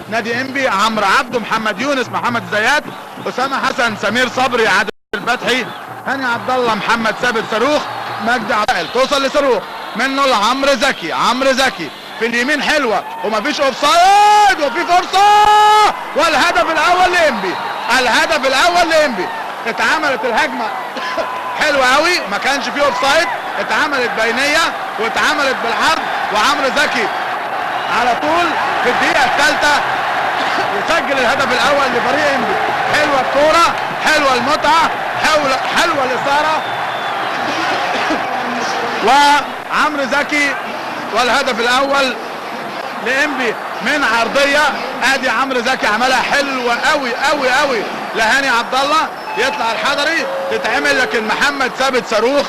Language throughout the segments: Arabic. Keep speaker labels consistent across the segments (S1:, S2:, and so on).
S1: نادي انبي عمرو عبده، محمد يونس، محمد زياد، اسامه حسن، سمير صبري، عادل الفتحي، هاني عبد الله، محمد ثابت صاروخ، مجدي عبد. توصل لصاروخ منه لعمرو زكي، عمرو زكي في اليمين حلوه ومفيش اوفسايد وفي فرصه، والهدف الاول لانبي، الهدف الاول لانبي. اتعملت الهجمه حلوه قوي، ما كانش فيه اوفسايد، اتعملت بينيه واتعملت بالعرض، وعمرو زكي على طول في الدقيقه الثالثه يسجل الهدف الاول لفريق انبي. حلوه الكوره، حلوه المتعه، حلوه الاثاره، وعمرو زكي والهدف الاول لانبي من عرضيه. ادي عمرو زكي عملها حلوه قوي قوي قوي لهاني عبد الله، يطلع الحضري تتعمل، لكن محمد ثابت صاروخ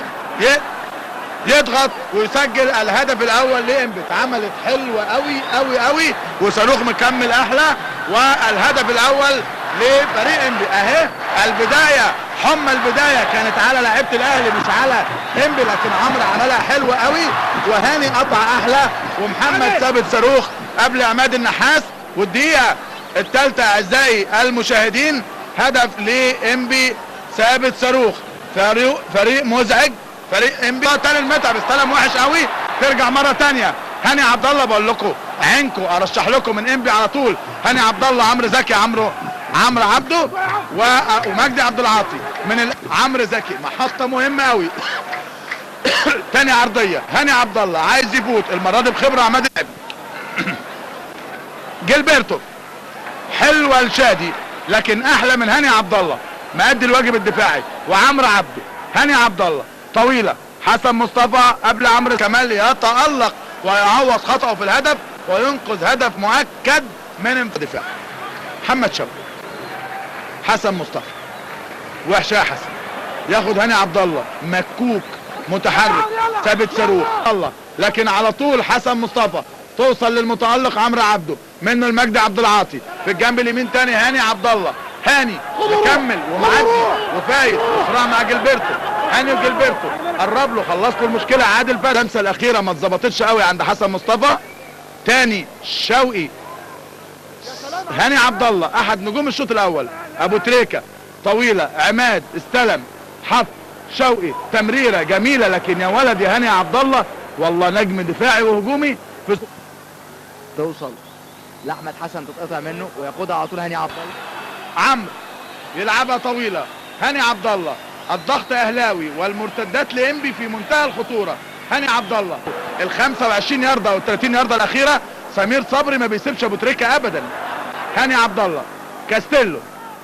S1: يضغط ويسجل الهدف الاول لانبي. اتعملت حلوه قوي قوي قوي، وصاروخ مكمل احلى، والهدف الاول لفريق انبي. اهي البدايه، حمى البدايه كانت على لعيبه الاهلي مش على انبي، لكن عمرو عملها حلوه قوي، وهاني قطع احلى، ومحمد ثابت صاروخ قبل عماد النحاس. والدقيقه الثالثه اعزائي المشاهدين، هدف لانبي، ثابت صاروخ، فريق مزعج، فريق انبي. تاني المتعب استلم وحش قوي، ترجع مره ثانيه هاني عبد الله. بقول لكم عينكم، ارشح لكم من انبي على طول هاني عبد الله، عمرو زكي، عمرو عبده ومجدي عبد العاطي من عمرو زكي. محطه مهمه قوي. تاني عرضيه، هاني عبد الله عايز يفوت المره دي بخبره عماد جilberto، حلوه لشادي، لكن احلى من هاني عبد الله، مأدي الواجب الدفاعي. وعمرو عبده، هاني عبد الله طويله، حسن مصطفى قبل عمرو كمال يتألق ويعوض خطأه في الهدف وينقذ هدف مؤكد من الدفاع. محمد شوقي، حسن مصطفى، وحشه يا حسن، ياخد هاني عبد الله مكوك متحرك، ثابت صاروخ الله، لكن على طول حسن مصطفى توصل للمتألق عمرو عبده، منه المجدي عبد العاطي في الجنب اليمين، تاني هاني عبد الله، هاني يكمل ومعدي وفايت وصراع مع جilberto، هاني وجilberto قرب له، خلص له المشكله. عادل فتحي اللمسه الاخيره ما اتظبطتش قوي عند حسن مصطفى. تاني شوقي، هاني عبد الله احد نجوم الشوط الاول، ابو تريكه طويله، عماد استلم، حط شوقي تمريره جميله، لكن يا ولد يا هاني عبد الله والله نجم دفاعي وهجومي.
S2: توصل لاحمد حسن، تتقطع منه وياخدها على طول هاني عبد الله.
S1: عمرو يلعبها طويله، هاني عبد الله، الضغط اهلاوي والمرتدات لانبي في منتهى الخطوره. هاني عبد الله ال 25 يارده او 30 يارده الاخيره، سمير صبري ما بيسيبش ابو تريكه ابدا. هاني عبد الله، كاستيلو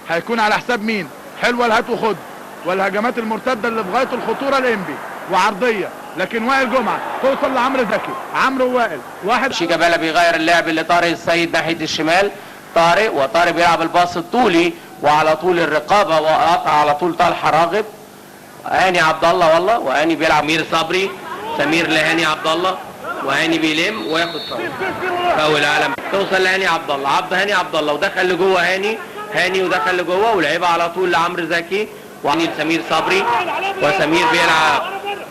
S1: هيكون على حساب مين؟ حلوه الهات وخد، والهجمات المرتده اللي بغايه الخطوره لانبي، وعرضيه، لكن وائل جمعه توصل لعمرو زكي، عمرو وائل واحد.
S3: شيكابالا بيغير اللعب لطارق السيد ناحيه الشمال، وطارق بيلعب الباص الطولي وعلى طول الرقابه وقطع على طول طلحه راغب. هاني عبد الله والله، وهاني بيلعب سمير صبري، سمير لهاني عبد الله، وهاني بيلم وياخد فاول علم. توصل لهاني عبد الله، هاني عبد الله ودخل لجوه، هاني ودخل لجوه ولعبها على طول لعمرو زكي، وهاني لسمير صبري، وسمير بيلعب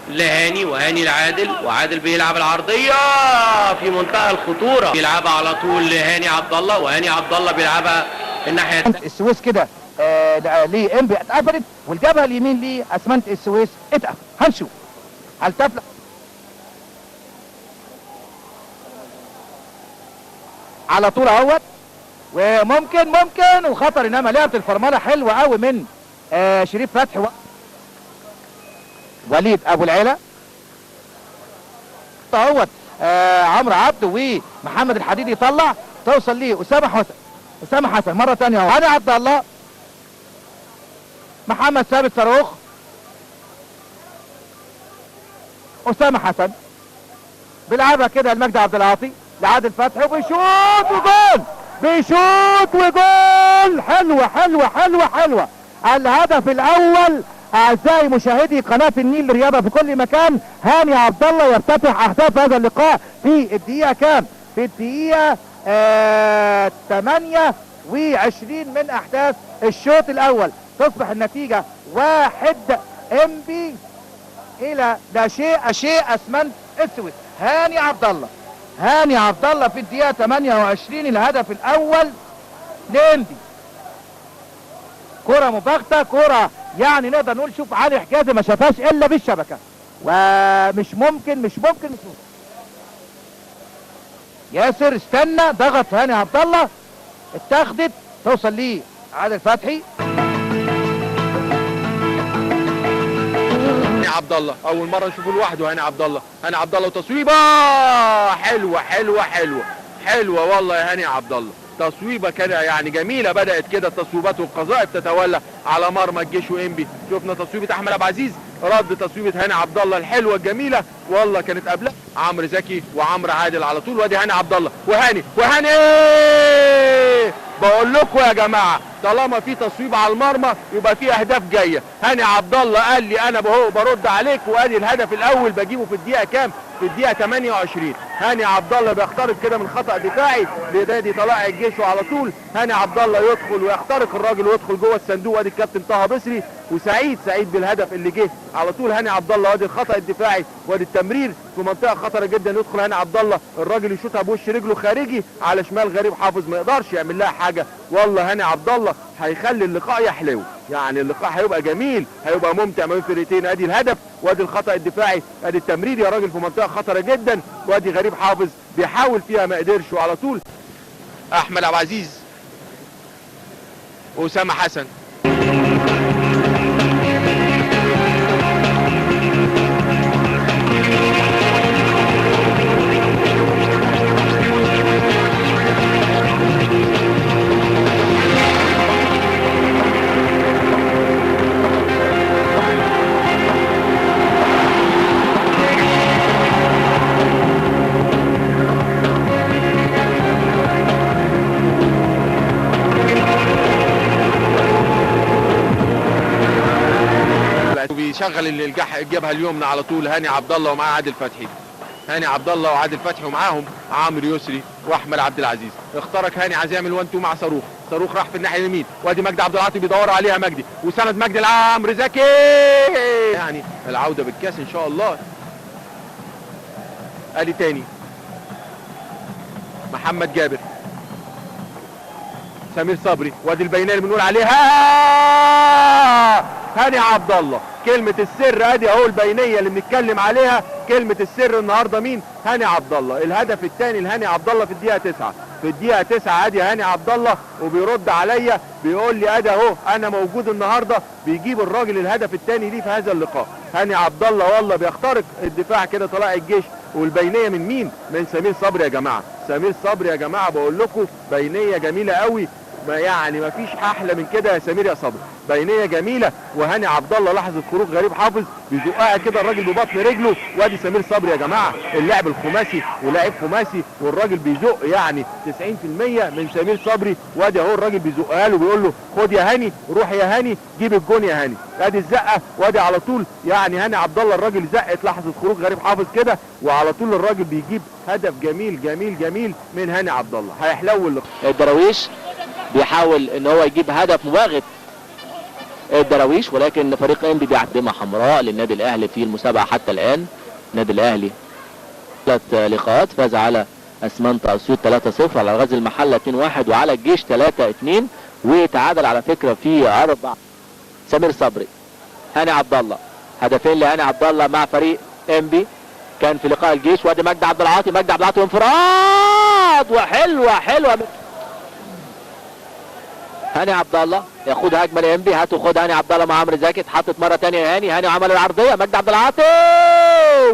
S3: لهاني، وهاني لعادل، وعادل بيلعب العرضيه في منتهى الخطوره، بيلعبها على طول لهاني عبد الله، وهاني عبد الله بيلعبها الناحيه
S2: السويس كده ليه انبي اتقفلت، والجبهه اليمين ليه اسمنت السويس اتقفل. هنشوف هلتفلح على طول اهوت، وممكن وخطر، انما لعبه الفرمله حلوه قوي من شريف فتحي وليد ابو العيله اهوت. عمرو عبده ومحمد الحديدي يطلع، توصل ليه اسامه حسن مره ثانيه اهو، هاني عبد الله، محمد ثابت صاروخ، اسامه حسن بيلعبها كده المجدي عبد العاطي لعادل فتحي، وبيشوط وجول. حلوه. الهدف الاول اعزائي مشاهدي قناه النيل للرياضه في كل مكان، هاني عبد الله يفتتح اهداف هذا اللقاء في الدقيقه كام؟ في الدقيقه 28 من احداث الشوط الاول. تصبح النتيجه 1 انبي الى لا شيء اسمنت السويس. هاني عبد الله هاني عبد الله في الدقيقة 28 الهدف الاول لإنبي. كرة مباغتة، كرة يعني نقدر نقول شوف علي حجازي ما شافهاش الا بالشبكة، ومش ممكن مش ممكن. ياسر استنى، ضغط هاني عبد الله، اتاخدت، توصل ليه عادل فتحي.
S4: هاني عبد الله اول مره نشوفه لوحده. هاني عبد الله، هاني عبد الله وتصويبه حلوه حلوه حلوه حلوه والله يا هاني عبد الله. تصويبه كده يعني جميله، بدات كده التصويبات والقذائف تتولى على مرمى الجيش وانبي. شفنا تصويبه احمد عبد العزيز، رد تصويبه هاني عبد الله الحلوه الجميله والله. كانت قبلها عمرو زكي وعمرو عادل على طول، وادي هاني عبد الله وهاني بقول لكم يا جماعه طالما في تصويب على المرمى يبقى في اهداف جايه. هاني عبد الله قال لي انا برد عليك، وادي الهدف الاول بجيبه في الدقيقه كام؟ في الدقيقه 28. هاني عبد الله بيخترق كده من خطا دفاعي لنادي طلائع الجيش، وعلى طول هاني عبد الله يدخل ويخترق الراجل ويدخل جوه الصندوق. وادي الكابتن طه بصري وسعيد بالهدف اللي جه على طول هاني عبد الله. وادي الخطا الدفاعي وادي التمرير في منطقه خطره جدا، يدخل هاني عبد الله الراجل يشوطها بوش رجله خارجي على شمال غريب حافظ، ما يقدرش يعمل لها حاجه. والله هاني عبد الله هيخلي اللقاء يحلو، يعني اللقاء هيبقى جميل، هيبقى ممتع ما بين فرقتين. ادي الهدف وادي الخطا الدفاعي، ادي التمرير يا راجل في منطقه خطره جدا، وادي غريب حافظ بيحاول فيها ما قدرش. وعلى طول احمد عبد العزيز واسامه حسن. بيشغل الجبهه اليمنى على طول هاني عبد الله ومعاه عادل فتحي. هاني عبد الله وعادل فتحي ومعاهم عامر يسري واحمد عبد العزيز. اخترق هاني عايز يعمل 1 2 مع صاروخ، صاروخ راح في الناحيه اليمين، وادي مجدي عبد العاطي بيدور عليها مجدي، وسند مجدي لعمرو زكي. يعني العوده بالكاس ان شاء الله. ادي تاني محمد جابر، سمير صبري، وادي البينيه اللي بنقول عليها هاني عبد الله. كلمة السر ادي اهو البينية اللي بنتكلم عليها، كلمة السر النهارده مين؟ هاني عبد الله. الهدف الثاني لهاني عبد الله في الدقيقة 9. في الدقيقة 9 ادي هاني عبد الله وبيرد عليا بيقول لي ادي اهو انا موجود النهارده، بيجيب الراجل الهدف الثاني ليه في هذا اللقاء. هاني عبد الله والله بيخترق الدفاع كده طلائع الجيش، والبينية من مين؟ من سمير صبري يا جماعة. سمير صبري يا جماعة بقول لكم بينية جميلة قوي، يعني ما فيش احلى من كده يا سمير يا صبري، بينيه جميله. وهاني عبد الله لحظه خروج غريب حافظ بيزقها كده الراجل ببطن رجله، وادي سمير صبري يا جماعه. اللعب الخماسي ولاعب خماسي والراجل بيزق يعني 90% من سمير صبري، وادي اهو الراجل بيزقها له بيقول له خد يا هاني، روح يا هاني جيب الجون يا هاني. ادي الزقه وادي على طول يعني هاني عبد الله الراجل زقت لحظه خروج غريب حافظ كده، وعلى طول الراجل بيجيب هدف جميل جميل جميل من هاني عبد الله. هيحلو اللقاء.
S5: الدراويش بيحاول ان هو يجيب هدف مباغت الدراويش، ولكن فريق انبي بيعتمة حمراء للنادي الاهلي في المسابقة حتى الان. النادي الاهلي 3 لقاءات، فاز على اسمنت اسيوط 3-0، على غزل المحلة 2-1، وعلى الجيش 3-2، وتعادل على فكرة في 4. سمير صبري، هاني عبد الله، هدفين لهاني عبد الله مع فريق انبي كان في لقاء الجيش. وادي مجدي عبد العاطي، مجدي عبد العاطي وانفراد، وحلوة هاني عبد الله ياخد هجمه لانبي. هاتوا خد هاني عبد الله مع عمرو زكي، اتحطت مره ثانيه يا هاني عمل العرضيه، مجدي عبد العاطي،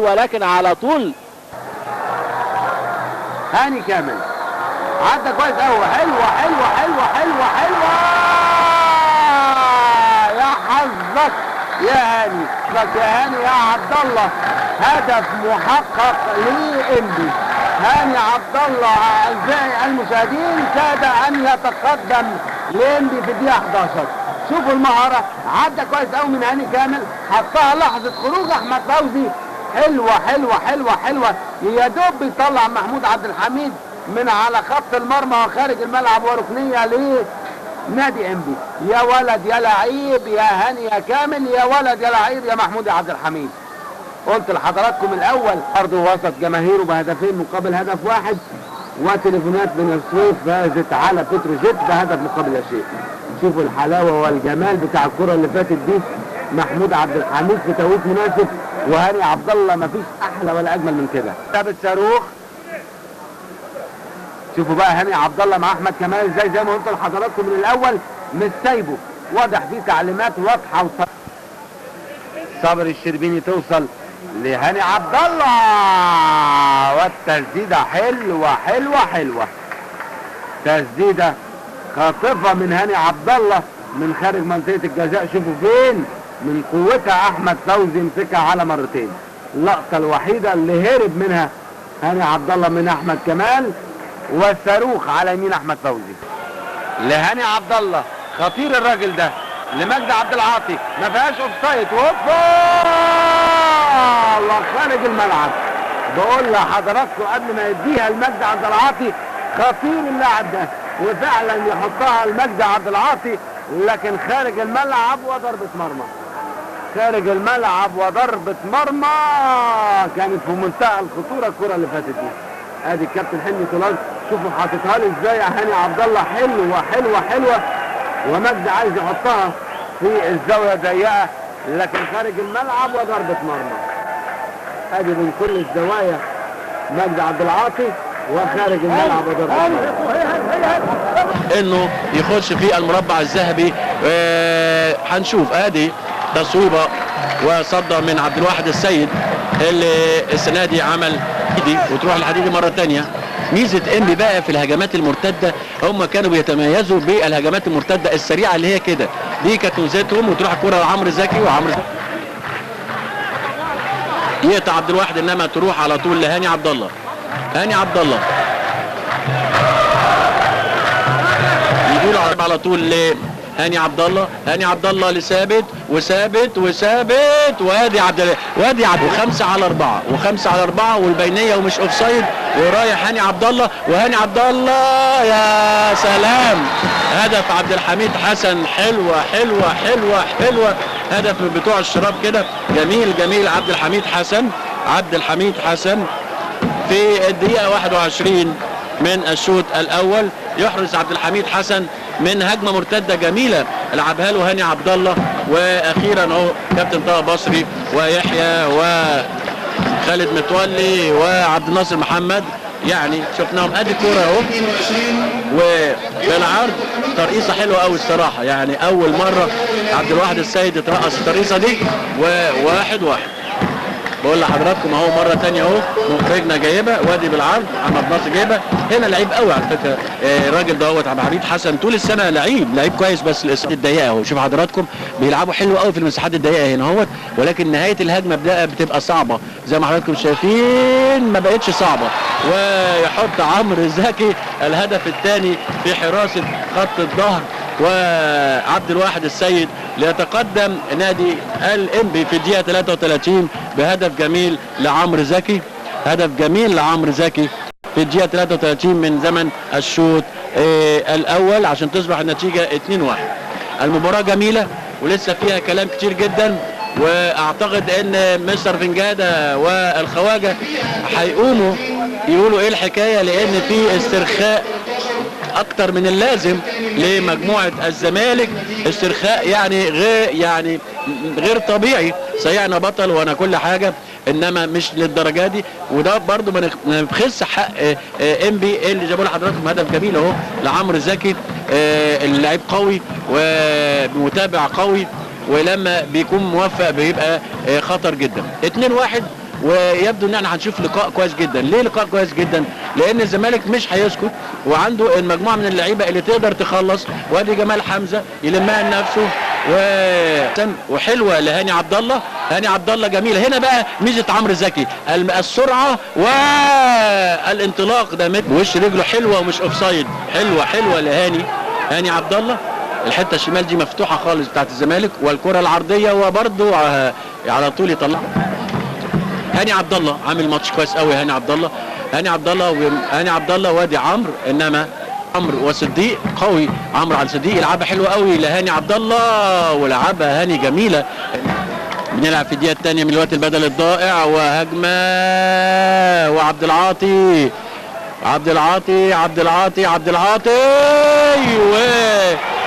S5: ولكن على طول
S2: هاني كامل عدى كويس قوي. حلوه يا حظك يا هاني، يا هاني يا عبد الله، هدف محقق لانبي. هاني عبد الله اعزائي المشاهدين كاد ان يتقدم لانبي في الدقيقه 11. شوفوا المهاره، عدى كويس قوي من هاني كامل، حطها لحظه خروج احمد فوزي. حلوه يا دوب بيطلع محمود عبد الحميد من على خط المرمى وخارج الملعب، وركنيه لنادي انبي. يا ولد يا لعيب يا هاني يا كامل، يا ولد يا لعيب يا محمود عبد الحميد.
S6: قلت لحضراتكم الاول برضه وسط جماهيره بهدفين مقابل هدف واحد، وتليفونات من السويس فازت على بتروجيت بهدف مقابل لا شيء. شوفوا الحلاوه والجمال بتاع الكره اللي فاتت دي، محمود عبد الحميد في توقيت مناسب، وهاني عبد الله مفيش احلى ولا اجمل من كده. ثابت صاروخ. شوفوا بقى هاني عبد الله مع احمد كمال ازاي، زي ما قلت لحضراتكم من الاول مش سايبه، واضح فيه تعليمات واضحه صابر الشربيني توصل لهاني عبد الله، والتسديده حلوه حلوه حلوه، تسديده خاطفه من هاني عبد الله من خارج منطقه الجزاء. شوفوا فين من قوتها احمد فوزي مسكها على مرتين. اللقطه الوحيده اللي هرب منها هاني عبد الله من احمد كمال، والصاروخ على يمين احمد فوزي لهاني عبد الله. خطير الراجل ده لمجدي عبد العاطي، ما فيهاش اوفسايد. هوبا الله خارج الملعب. بقول لحضراتكم قبل ما يديها لمجدي عبد العاطي خطير اللاعب ده، وفعلا يحطها لمجدي عبد العاطي، لكن خارج الملعب وضربة مرمى. خارج الملعب وضربة مرمى كانت في منتهى الخطورة الكرة اللي فاتت دي. ادي الكابتن حلمي طلال، شوفوا حاططها له ازاي يا هاني عبد الله، حلوة حلوة حلوة، ومجدي عايز يحطها في الزاوية ضيقة، لكن خارج الملعب وضربة مرمى. ادي من كل الزوايا مجدي عبد العاطي، وخارج الملعب وضربة مرمى.
S7: انه يخش في المربع الذهبي. هنشوف ادي تصويبه وصدى من عبد الواحد السيد اللي السنه دي عمل دي وتروح الحديدي مره ثانيه. ميزه انبي بقى في الهجمات المرتده، هم كانوا بيتميزوا بالهجمات المرتده السريعه اللي هي كده، دي كانت ميزتهم، وتروح الكره لعمرو زكي، وعمرو يقطع عبد الواحد، انما تروح على طول لهاني عبد الله. هاني عبد الله يقول على طول لهاني عبد الله، هاني عبد الله لثابت، وثابت وادي عبد وخمسة على أربعة والبينية ومش اوفسايد، ورايح هاني عبد الله، وهاني عبد الله يا سلام، هدف عبد الحميد حسن. حلوة حلوة حلوة حلوة، هدف من بتوع الشراب كده، جميل عبد الحميد حسن في الدقيقة 21 من الشوط الأول. يحرز عبد الحميد حسن من هجمة مرتدة جميلة لعبها له هاني عبد الله، وأخيرا اهو كابتن طه بصري ويحيى وخالد متولي وعبد الناصر محمد يعني شفناهم. ادي كورة اهو وبالعرض، ترقيصة حلوة قوي الصراحة، يعني أول مرة عبد الواحد السيد يترقص الترقيصة دي، وواحد بقول لحضراتكم اهو مره ثانيه اهو مخرجنا جايبها، وادي بالعرض محمد ناصر جايبها. هنا لعيب قوي على فكره الراجل دوت عبد الحميد حسن، طول السنه لعيب كويس، بس الاسئله الضيقه اهو شوف حضراتكم بيلعبوا حلو قوي في المساحات الضيقه هنا اهوت، ولكن نهايه الهجمه بتبقى صعبه زي ما حضراتكم شايفين، ما بقتش صعبه. ويحط عمرو زكي الهدف الثاني في حراسه خط الظهر، وعبد الواحد السيد ليتقدم نادي الانبي في الدقيقه 33 بهدف جميل لعمرو زكي، في الدقيقه 33 من زمن الشوط الاول، عشان تصبح النتيجه 2-1. المباراه جميله ولسه فيها كلام كتير جدا، واعتقد ان مستر فنجاده والخواجه هيقوموا يقولوا ايه الحكايه، لان في استرخاء اكتر من اللازم لمجموعه الزمالك، استرخاء يعني غير طبيعي. صحيح بطل وانا كل حاجه، انما مش للدرجه دي، وده برضو ما نبخس حق انبي اللي جابوا لحضراتكم هدف جميل اهو لعمرو زكي. اللاعب قوي ومتابع قوي، ولما بيكون موفق بيبقى خطر جدا. 2-1، ويبدو ان احنا هنشوف لقاء كويس جدا. ليه لقاء كويس جدا؟ لان الزمالك مش هيسكت، وعنده المجموعه من اللعيبه اللي تقدر تخلص، وادي جمال حمزه يلمها لنفسه، وحلوه لهاني عبد الله. هاني عبد الله جميله. هنا بقى ميزه عمرو زكي السرعه والانطلاق ده بوش رجله حلوه ومش اوفسايد. حلوه لهاني عبد الله. الحته الشمال دي مفتوحه خالص بتاعت الزمالك، والكره العرضيه وبرده على طول يطلعها. هاني عبد الله عامل ماتش كويس قوي. هاني عبد الله وادي عمرو، انما عمرو وصديق قوي. عمرو على صديق يلعبها حلوه قوي لهاني عبد الله، ولعبها هاني جميله. بنلعب في الدقيقة الثانية من الوقت البدل الضائع، وهجمة وعبد العاطي عبد العاطي عبد العاطي عبد العاطي،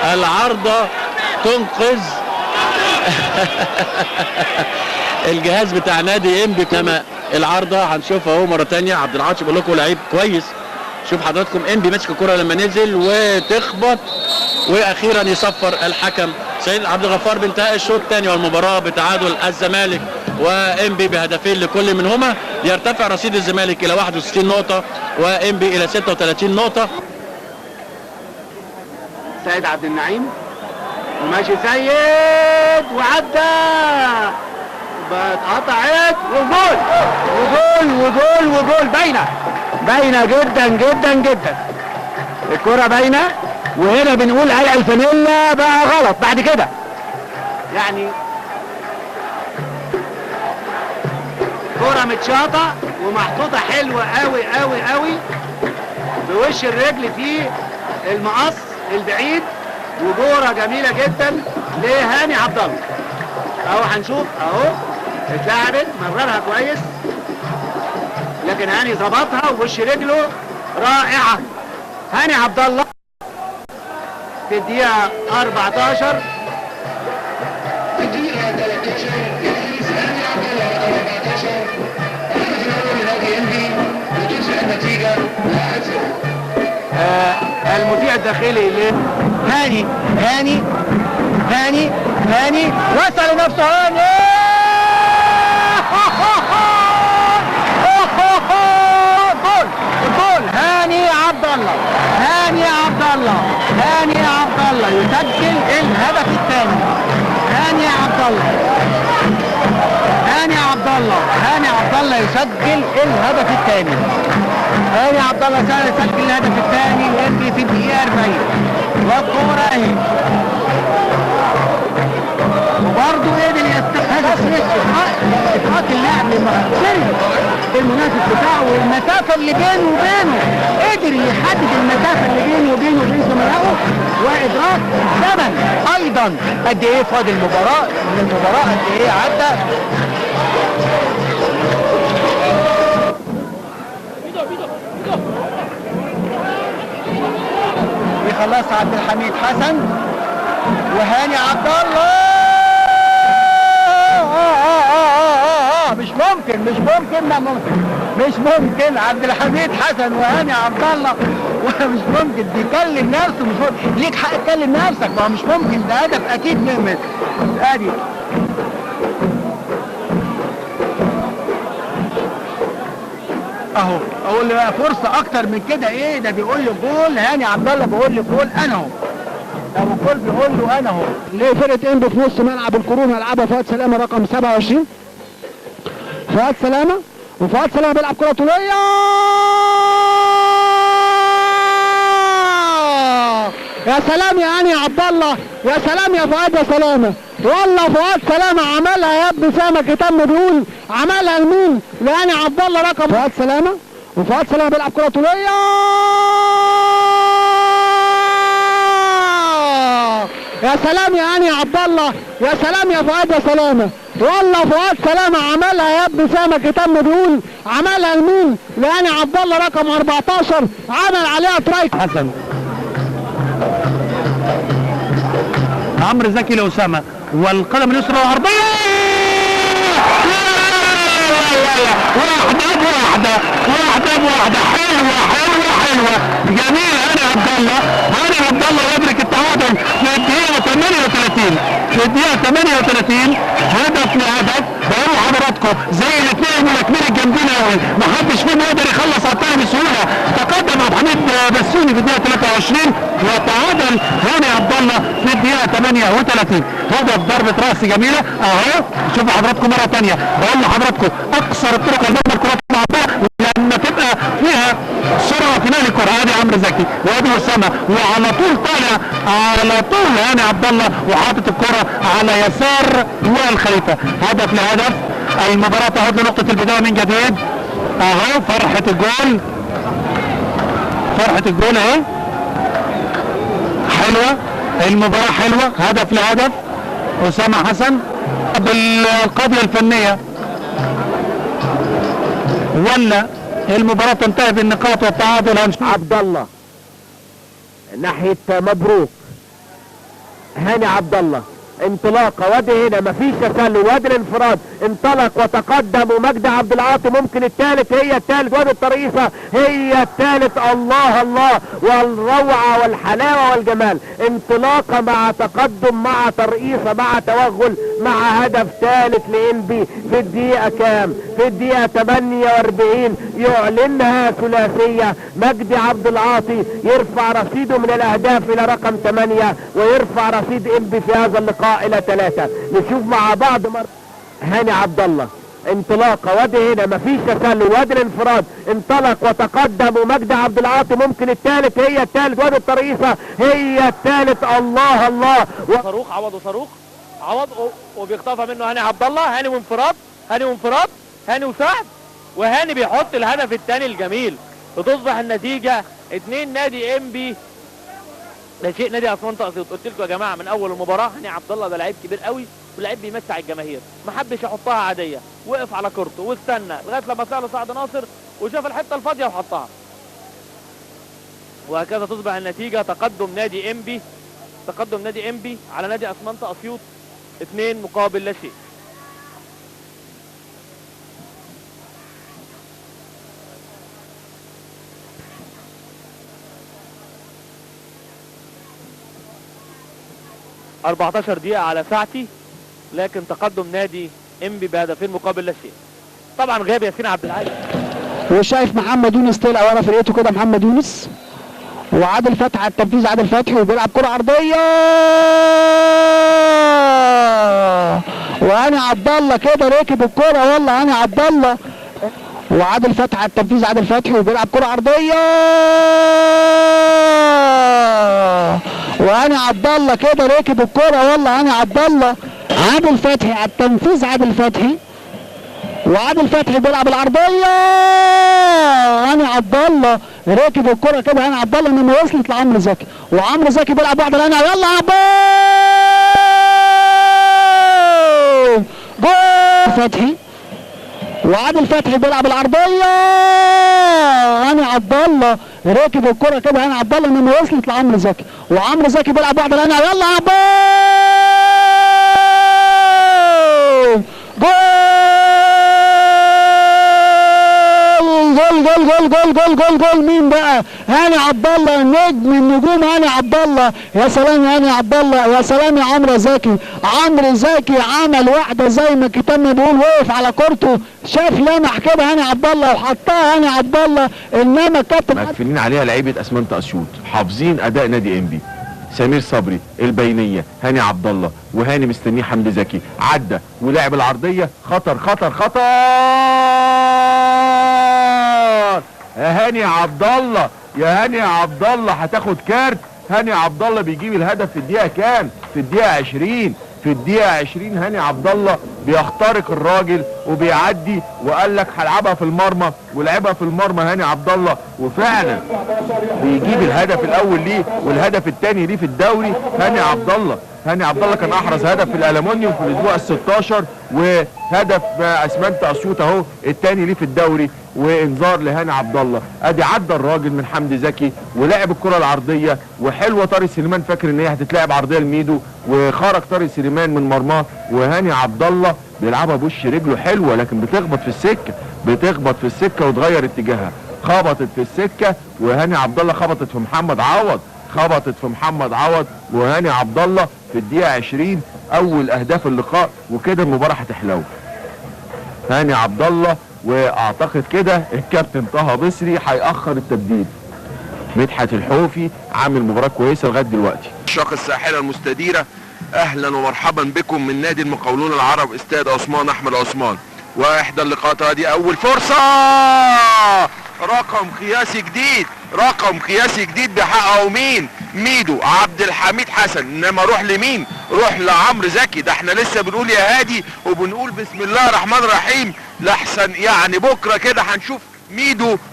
S7: والعارضة تنقذ الجهاز بتاع نادي انبي. كما العارضة هنشوفها اهو مرة تانية. عبد العاطي بقول لكم لعيب كويس. شوف حضراتكم انبي ماسك الكرة لما نزل وتخبط، واخيرا يصفر الحكم سيد عبد الغفار بانتهاء الشوط الثاني والمباراة بتعادل الزمالك وانبي بهدفين لكل منهما. يرتفع رصيد الزمالك الى 61 نقطة وانبي الى 36 نقطة.
S6: سيد عبد النعيم وماشي سيد وعدى اتقطعت وجول وجول وجول وجول. باينه جدا جدا جدا الكرة باينه. وهنا بنقول قلع الفانيلا بقى غلط بعد كده يعني. كرة متشاطة ومحطوطة حلوة قوي قوي قوي بوش الرجل في المقص البعيد، وكرة جميلة جدا لهاني عبد الله. اهو هنشوف اهو اتلعبت مررها كويس، لكن هاني ظبطها ووش رجله رائعة. هاني عبد الله في الدقيقة 14 المذيع الداخلي هاني هاني هاني هاني وصل لنفسه هاني جول هاني عبد الله. هاني عبد الله هاني عبد الله يسجل الهدف الثاني. هاني عبد الله هاني عبد الله هاني عبد الله يسجل الهدف الثاني. هاني عبد الله يسجل الهدف الثاني ويجري في الدقيقة 40 والكورة اهي. وبرضه قدر يستحق إطلاق اللاعب المنافس بتاعه والمسافة اللي بينه وبينه، قدر يحدد المسافة اللي بينه وبينه وبين زملائه وإدراك زمن أيضا قد إيه فاضل المباراة من المباراة قد إيه عدى. يخلصها عبد الحميد حسن وهاني عبد الله. مش ممكن عبد الحميد حسن وهاني عبد الله ومش ممكن بيكلم نفسه. مش ممكن ليك حق تكلم نفسك، ما هو مش ممكن ده هدف اكيد من ادي. اهو اقول لي بقى فرصه اكتر من كده ايه؟ ده بيقول لي جول هاني عبد الله، بيقول لي جول انا اهو. ابو الكل بيقول له انا اهو.
S2: ليه فرقه انبي في نص ملعب القرون هيلعبها فؤاد سلامه رقم 27. فؤاد سلامه وفؤاد سلامه بيلعب كره طوليه. يا سلام يا هاني عبد الله، يا سلام يا فؤاد يا سلامه. والله فؤاد سلامه عملها يا ابن سامك تم بيقول عملها لمين؟ لهاني عبد الله رقم فؤاد سلامه. وفؤاد سلامه بيلعب كره طوليه. يا سلام يا هاني عبد الله، يا سلام يا فؤاد يا سلامه. والله فؤاد سلامه عملها يا ابن سامك تم بيقول عملها لمين؟ لهاني عبد الله رقم 14 عمل عليها ترايك حسن. عمرو زكي لأسامة والقلم اليسرى عرضية واحدة حلوة جميلة. هاني عبد الله يدرك التعادل في الدقيقة 38. هدف لهدف. بقول لحضراتكم زي الاثنين الملاكمين الجامدين قوي، ما حدش فيهم يقدر يخلص على الثاني بسهولة. تقدم عبد الحميد بسوني في الدقيقة 23 وتعادل هاني عبد الله في الدقيقة 38. هدف ضربة راس جميلة اهو. شوفوا حضراتكم مرة ثانية، بقول لحضراتكم اقصر الطرق لضرب الكرات المعطاة لما تبقى فيها سرعة في نهي الكرة. ادي عمرو زكي وادي اسامة وعلى طول طالع على طول هاني عبد الله وحاطط الكرة على يسار وائل خليفة. هدف لهدف. المباراة تعود لنقطة البداية من جديد اهو. فرحة الجول اهي حلوة. المباراة حلوة. هدف لهدف. اسامة حسن بالقضية الفنية ولا المباراة تنتهي بالنقاط والتعادل.
S6: عبد الله ناحية مبروك، هاني عبد الله انطلاقه، وادي هنا مفيش تسلل، وادي الانفراد انطلق وتقدم، ومجدي عبد العاطي ممكن الثالث، هي الثالث، وادي الترقيصه هي الثالث. الله الله والروعه والحلاوه والجمال، انطلاقه مع تقدم مع ترقيصه مع توغل مع هدف ثالث لإنبي في الدقيقه كام؟ في الدقيقه 48 يعلنها ثلاثيه. مجدي عبد العاطي يرفع رصيده من الاهداف الى رقم 8 ويرفع رصيد إنبي في هذا اللقاء الى 3. نشوف مع بعض هاني عبد الله انطلاقه، وادي هنا مفيش تسلل، وادي الانفراد انطلق وتقدم، ومجدي عبد العاطي ممكن الثالث، هي الثالث، وادي الترقيصه هي الثالث. الله الله
S3: صاروخ عوض وصاروخ عوض وبيخطفها منه هاني عبد الله، هاني وانفراد، هاني وانفراد، هاني وسعد، وهاني بيحط الهدف الثاني الجميل، وتصبح النتيجه 2 نادي إنبي ده شيء نادي اسوان تقسيط. قلت لكم يا جماعه من اول المباراه هاني عبد الله ده لعيب كبير قوي ولاعيب بيمتع الجماهير، ما حبش يحطها عاديه، وقف على كورته واستنى لغايه لما طلع له سعد ناصر وشاف الحته الفاضيه وحطها، وهكذا تصبح النتيجه تقدم نادي إنبي، تقدم نادي إنبي على نادي اسمنت اسيوط 2 مقابل لا شيء. – 14 دقيقة على ساعتي، لكن تقدم نادي إنبي بهدفين مقابل لا شيء. طبعا غاب ياسين عبد العالي،
S2: وشايف محمد يونس طلع ورا فرقته كده، محمد يونس وعادل فتحي على التنفيذ، عادل فتحي وبيلعب كرة عرضية، وهاني عبد الله كده ركب الكرة، والله هاني عبد الله، وعادل فتحي على التنفيذ، عادل فتحي وبيلعب كرة عرضية، وهاني عبد الله كده ركب الكرة، والله هاني عبد الله، عادل فتحي على التنفيذ، عادل فتحي وعادل فتحي بيلعب العرضيه، هاني عبد الله راكب الكره كده، هاني عبد الله انما وصلت لعمرو زكي، وعمرو زكي بيلعب واحده لهاني، يلا عبال جول فتحي، وعادل فتحي بيلعب العرضيه، هاني عبد الله راكب الكره كده، هاني عبد الله انما وصلت لعمرو زكي، وعمرو زكي بيلعب واحده لهاني، يلا عبال جول جول جول جول جول جول جول جول. مين بقى؟ هاني عبد الله، نجم النجوم هاني عبد الله. يا سلام يا هاني عبد الله، يا سلام يا عمرو زكي. عمرو زكي عمل واحده زي ما الكتاب ما بيقول، وقف على كورته، شاف لمح كده هاني عبد الله وحطها هاني عبد الله، انما كابتن
S4: مقفلين عليها لعيبه اسمنت اسيوط، حافظين اداء نادي إنبي. سمير صبري، البينيه، هاني عبد الله، وهاني مستنيه حمدي زكي، عدى ولعب العرضيه، خطر خطر خطر يا هاني عبد الله، يا هاني عبد الله هتاخد كارت. هاني عبد الله بيجيب الهدف في الدقيقه كام؟ في الدقيقه 20. في الدقيقه 20 هاني عبد الله بيخترق الراجل وبيعدي، وقال لك هلعبها في المرمى، ولعبها في المرمى هاني عبد الله، وفعلا بيجيب الهدف الاول ليه والهدف الثاني ليه في الدوري. هاني عبد الله، هاني عبد الله كان احرز هدف في الالومنيوم في الاسبوع ال16، وهدف اسمنت اسيوط اهو الثاني ليه في الدوري، وانذار لهاني عبد الله. ادي عدى الراجل من حمدي زكي ولعب الكره العرضيه، وحلوه طارق سليمان فاكر ان هي هتتلعب عرضيه لميدو، وخرج طارق سليمان من مرماه، وهاني عبد الله بيلعبها بوش رجله حلوه، لكن بتخبط في السكه، بتخبط في السكه وتغير اتجاهها، خبطت في السكه، وهاني عبد الله خبطت في محمد عوض، خبطت في محمد عوض، وهاني عبد الله في الدقيقه 20 اول اهداف اللقاء، وكده المباراه هتحلو. هاني عبد الله، واعتقد كده الكابتن طه بصري هيأخر التبديل. مدحت الحوفي عامل مباراه كويسه لغايه دلوقتي.
S8: الشاق الساحله المستديره، اهلا ومرحبا بكم من نادي المقاولون العرب استاد عثمان احمد عثمان، واحدى اللقاءات دي اول فرصه، رقم قياسي جديد، رقم قياسي جديد بيحققه مين؟ ميدو عبد الحميد حسن. انما روح لمين؟ روح لعمرو زكي. ده احنا لسه بنقول يا هادي وبنقول بسم الله الرحمن الرحيم، لحسن يعني بكره كده هنشوف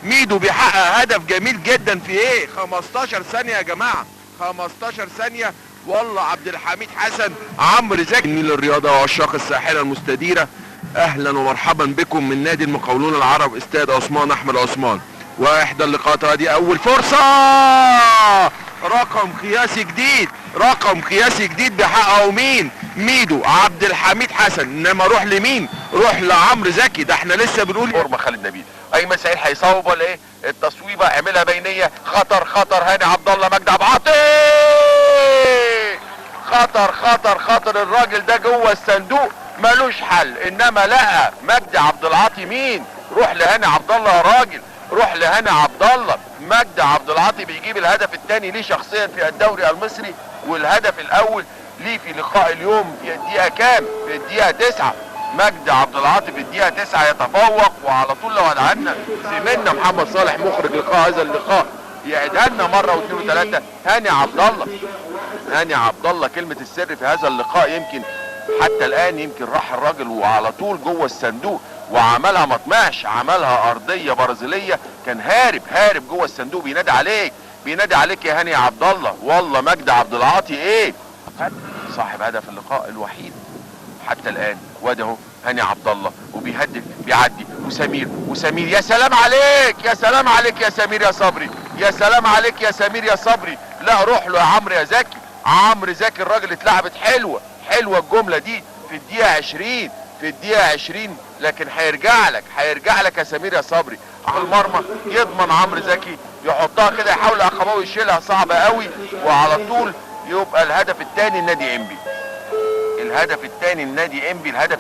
S8: ميدو بيحقق هدف جميل جدا في ايه؟ 15 ثانيه يا جماعه، 15 ثانيه، والله عبد الحميد حسن عمرو زكي. نيل الرياضه وعشاق الساحره المستديره، اهلا ومرحبا بكم من نادي المقاولون العرب استاد عثمان احمد عثمان. واحدى اللقاءات دي اول فرصه، رقم قياسي جديد، رقم قياسي جديد بيحققه مين؟ ميدو عبد الحميد حسن. انما روح لمين؟ روح لعمرو زكي. ده احنا لسه بنقول قرب خالد نبيل. ايمن سعيد هيصوب ولا ايه؟ التصويبه اعملها بينيه، خطر خطر هاني عبد الله، مجدي عبد العاطي، خطر خطر خطر. الراجل ده جوه الصندوق ملوش حل. انما لقى مجدي عبد العاطي مين؟ روح لهاني عبد الله يا راجل، روح لهاني عبد الله. مجدي عبد العاطي بيجيب الهدف الثاني ليه شخصيا في الدوري المصري، والهدف الاول ليه في لقاء اليوم في الدقيقه كام؟ في الدقيقه 9. مجدي عبد العاطي في الدقيقه 9 يتفوق، وعلى طول لو ادعنا زميلنا محمد صالح مخرج لقاء هذا اللقاء يعيدها لنا مره واثنين وثلاثه. هاني عبد الله، هاني عبد الله كلمه السر في هذا اللقاء. يمكن حتى الان يمكن راح الراجل وعلى طول جوه الصندوق وعملها، ما طمعش، عملها ارضيه برازيليه، كان هارب جوه الصندوق بينادي عليك، بينادي عليك يا هاني عبد الله. والله مجدي عبد العاطي ايه صاحب هدف اللقاء الوحيد حتى الان. وادي اهو هاني عبد الله وبيهدف بيعدي، وسمير يا سلام عليك، يا سلام عليك يا سمير يا صبري، يا سلام عليك يا سمير يا صبري. لا روح له يا عمرو يا زكي، عمرو زكي الراجل اتلعبت حلوه الجمله دي في الدقيقه 20، في الدقيقه 20. لكن هيرجع لك يا سمير يا صبري على المرمى، يضمن عمرو زكي يحطها كده، يحاول اخباوي يشيلها صعبه قوي، وعلى طول يبقى الهدف الثاني النادي انبي. الهدف الثاني النادي انبي، الهدف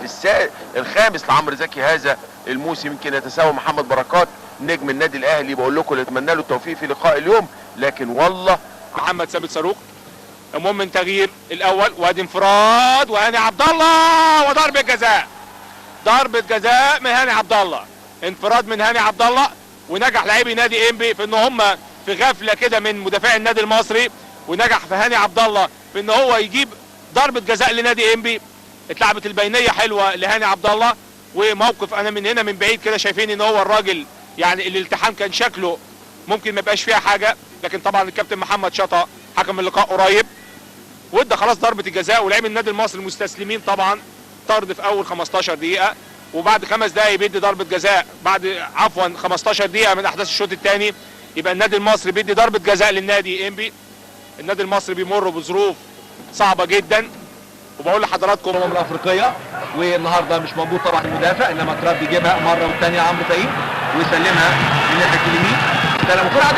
S8: الخامس لعمرو زكي هذا الموسم. يمكن يتساوى محمد بركات نجم النادي الاهلي. بقول لكم اتمنى له التوفيق في لقاء اليوم. لكن والله
S9: محمد ثابت صاروخ المهم من تغيير الاول، وادي انفراد وهاني عبد الله، وضربه جزاء، ضربه جزاء من هاني عبد الله، انفراد من هاني عبد الله. ونجح لاعبي نادي انبي في ان هم في غفله كده من مدافع النادي المصري، ونجح في هاني عبد الله في ان هو يجيب ضربه جزاء لنادي انبي. اتلعبت البينيه حلوه لهاني عبد الله، وموقف انا من هنا من بعيد كده شايفين ان هو الراجل يعني الالتحام كان شكله ممكن ما يبقاش فيها حاجه، لكن طبعا الكابتن محمد شطه حكم اللقاء قريب وادى خلاص ضربه الجزاء. ولاعبي النادي المصري المستسلمين طبعا طرد في اول 15 دقيقه، وبعد 5 دقائق بيدي ضربه جزاء، بعد 15 دقيقه من احداث الشوط الثاني يبقى النادي المصري بيدي ضربه جزاء للنادي انبي. النادي المصري بيمر بظروف صعبه جدا، وبقول لحضراتكم
S10: الافريقيه. والنهارده مش موجود طبعا المدافع، انما تراب بيجيبها مره والثانيه عمرو فايق ويسلمها من ناحيه اليمين. استلم الكره عند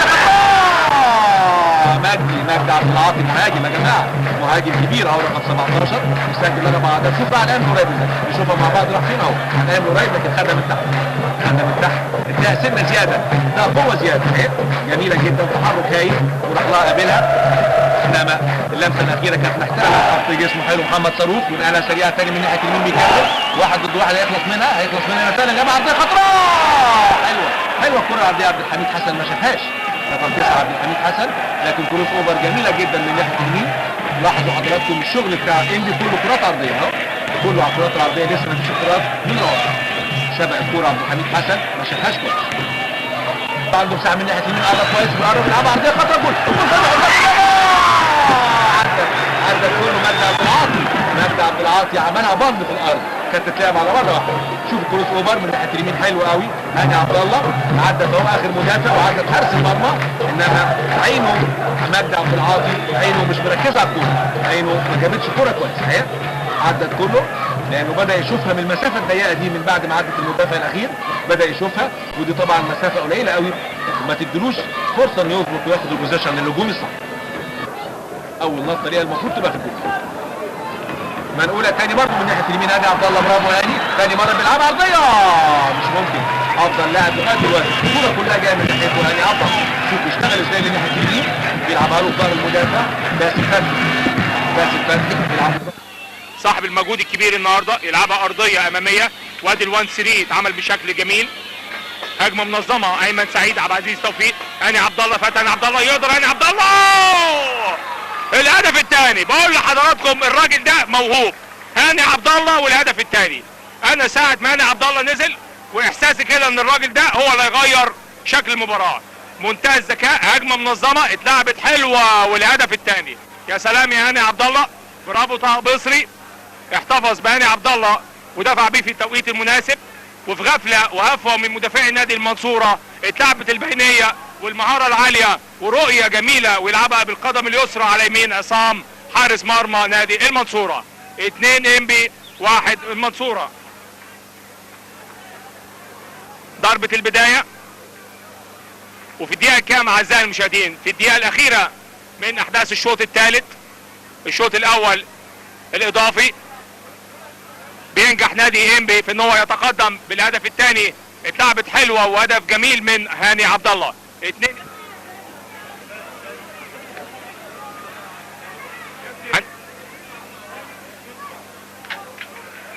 S10: مجدي عبد العاطي، مهاجم يا جماعه، مهاجم كبير اهو رقم 17 يسجل لنا بعض. شوف بقى الان قريب نشوفها مع بعض راح فين اهو الان قريب، لكن خدها من تحت، اداها سنه زياده، ده قوه زياده اهي جميله جدا، تحرك هايل وراح لها قابلها. انما اللمسه الاخيره كانت محتاجه خط جسمه حلو محمد صاروخ، ونقلها سريعه تاني من ناحيه اليمين بيكمل واحد ضد واحد، هيخلص منها تاني. جماعه عرضيه خطره حلوه الكره العرضيه عبد الحميد حسن ما شافهاش، رقم 9 عبد الحميد حسن، لكن كروس اوفر جميله جدا من ناحيه اليمين. لاحظوا حضراتكم الشغل بتاع انبي كله كرات عرضيه اهو، كله على الكرات العرضيه، لسه ما فيش كرات من العرض. سبق الكوره عبد الحميد حسن ما شافهاش كويس، عنده مساحه من ناحيه اليمين، قرب كويس وقرب يلعبها عرضيه خطره، جول عدى كله. مجدي عبد العاطي عملها بند في الارض، كانت تتلعب على مره واحده. شوف الكروس اوفر من ناحيه اليمين حلو قوي، هاني عبد الله عدى اهو اخر مدافع وعدى حارس المرمى، انما عينه مجدي عبد العاطي عينه مش مركزه على الكوره، عينه ما جابتش كوره كويس اهي، عدت كله لانه بدا يشوفها من المسافه الضيقه دي من بعد ما عدت المدافع الاخير، بدا يشوفها، ودي طبعا مسافه قليله قوي ما تدلوش فرصه انه يظبط وياخد البوزيشن الهجومي الصح. اول نقطه ليها المفروض تبقى في الجول. منقوله تاني برضه من ناحيه اليمين، هاني عبد الله برافو هاني، تاني مره بيلعبها عرضيه مش ممكن، افضل لاعب لغايه دلوقتي الكوره كلها جايه من ناحيته هاني عبد الله. شوف اشتغل ازاي من ناحيه اليمين، بيلعبها له في ظهر المدافع باسل فتحي بيلعبها
S9: صاحب المجهود الكبير النهارده، يلعبها ارضيه اماميه، وادي ال1 3 اتعمل بشكل جميل. هجمه منظمه ايمن سعيد، عبد العزيز توفيق، هاني عبد الله، فتح هاني عبد الله، يقدر هاني عبد الله الهدف الثاني. بقول لحضراتكم الراجل ده موهوب، هاني عبد الله والهدف الثاني. انا ساعه ما هاني عبد الله نزل واحساسي كده ان الراجل ده هو اللي هيغير شكل المباراه. منتهى الذكاء، هجمه منظمه اتلعبت حلوه والهدف الثاني. يا سلام يا هاني عبد الله، برافو طه بصري، احتفظ بهاني عبد الله ودفع بيه في التوقيت المناسب، وفي غفله وهفوه من مدافعي نادي المنصوره اتلعبت البينيه والمهاره العاليه ورؤيه جميله ويلعبها بالقدم اليسرى على يمين عصام حارس مرمى نادي المنصوره. 2 انبي 1 المنصوره. ضربه البدايه وفي الدقيقه كام اعزائي المشاهدين؟ في الدقيقه الاخيره من احداث الشوط الثالث. الشوط الاول الاضافي بينجح نادي انبي في ان هو يتقدم بالهدف الثاني. اتلعبت حلوه وهدف جميل من هاني عبد الله. 2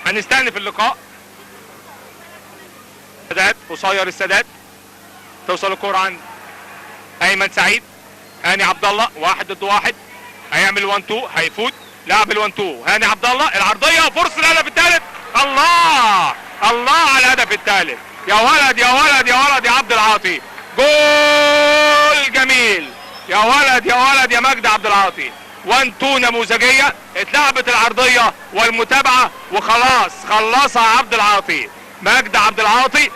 S9: هنستأنف اللقاء. سادات قصير السادات، توصل الكرة عند ايمن سعيد. هاني عبد الله 1 ضد 1 هيعمل 1 2 هيفوت لعب ال 1 2. هاني عبد الله العرضيه وفرصه الهدف الثالث. الله الله على الهدف الثالث، يا ولد يا ولد يا ولد يا عبد العاطي، جول جميل، يا ولد يا ولد يا مجدي عبد العاطي. 1 2 نموذجيه، اتلعبت العرضيه والمتابعه وخلاص خلصها عبد العاطي. مجدي عبد العاطي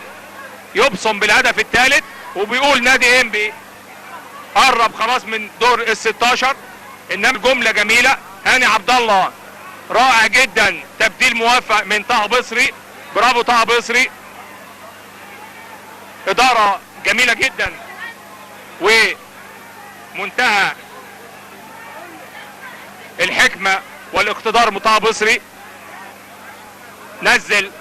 S9: يبصم بالهدف الثالث وبيقول نادي انبي قرب خلاص من دور ال 16. انما جمله جميله، هاني عبد الله رائع جدا، تبديل موفق من طه بصري، برافو طه بصري، اداره جميله جدا ومنتهى الحكمه والاقتدار من طه بصري. نزل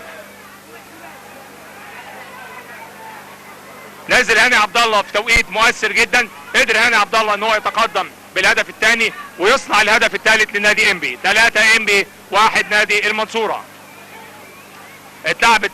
S9: هاني عبد الله في توقيت مؤثر جدا، قدر هاني عبد الله ان هو يتقدم بالهدف الثاني ويصنع الهدف الثالث لنادي انبي. 3 انبي 1 نادي المنصوره. اتلعبت